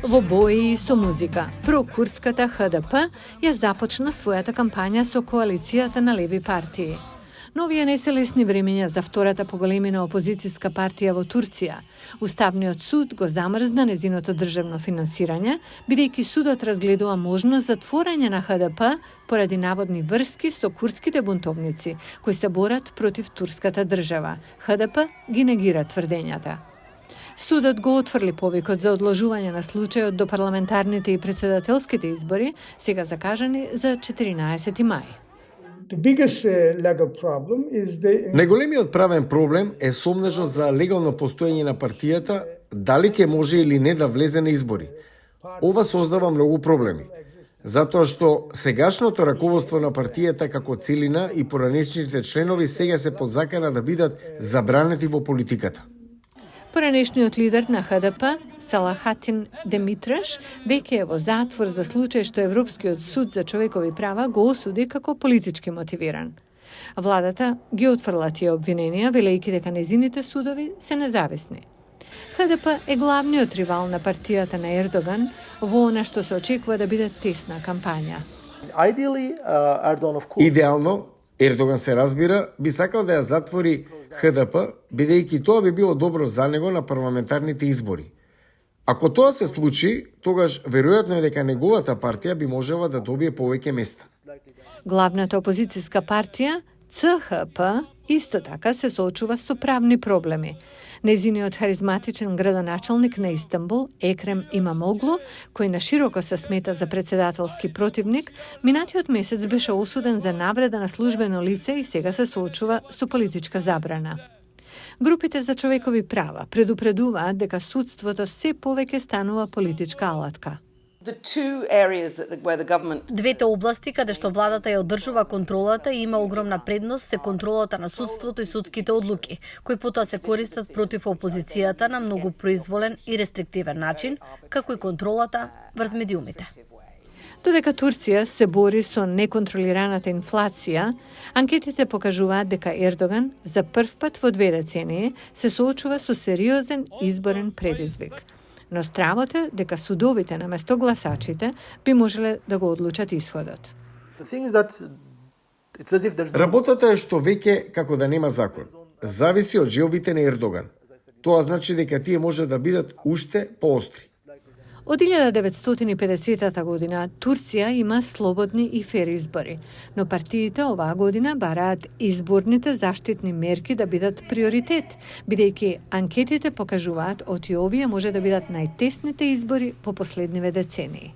Во бои со музика, прокурдската ХДП ја започна својата кампања со коалицијата на леви партии. Но овие не се лесни времења за втората по големина опозицијска партија во Турција. Уставниот суд го замрзна незиното државно финансирање, бидејќи судот разгледува можност за творење на ХДП поради наводни врски со курдските бунтовници, кои се борат против турската држава. ХДП ги негира тврдењата. Судот го отфрли повикот за одложување на случајот до парламентарните и председателските избори, сега закажани за 14 мај. Најголемиот правен проблем е сомнежот за легално постоење на партијата, дали ќе може или не да влезе на избори. Ова создава многу проблеми, затоа што сегашното раководство на партијата како целина и поранешните членови сега се под закана да бидат забранети во политиката. Поранешниот лидер на ХДП, Салахатин Демитраш, веќе е во затвор за случај што Европскиот суд за човекови права го осуди како политички мотивиран. Владата ги отфрла тие обвиненија, велејќи дека незините судови се независни. ХДП е главниот ривал на партијата на Ердоган во она што се очекува да биде тесна кампања. Идеално, Ердоган се разбира, би сакал да ја затвори ХДП, бидејќи тоа би било добро за него на парламентарните избори. Ако тоа се случи, тогаш веројатно е дека неговата партија би можела да добие повеќе места. Главната опозицијска партија, ЦХП, исто така се соочува со правни проблеми. Незиниот харизматичен градоначалник на Истанбул, Екрем Имамоглу, кој на широко се смета за председателски противник, минатиот месец беше осуден за навреда на службено лице и сега се соочува со политичка забрана. Групите за човекови права предупредуваат дека судството се повеќе станува политичка алатка. Двете области каде што владата ја одржува контролата и има огромна предност се контролата на судството и судските одлуки, кои потоа се користат против опозицијата на многу произволен и рестриктивен начин, како и контролата врз медиумите. Додека Турција се бори со неконтролираната инфлација, анкетите покажуваат дека Ердоган за прв пат во 2 децении се соочува со сериозен изборен предизвик. Но стравот е дека судовите наместо гласачите би можеле да го одлучат исходот. Работата е што веќе како да нема закон. Зависи од желбите на Ердоган. Тоа значи дека тие може да бидат уште поостри. Од 1950 година Турција има слободни и фер избори, но партиите оваа година бараат изборните заштитни мерки да бидат приоритет, бидејќи анкетите покажуваат оти овие може да бидат најтесните избори во последниве децении.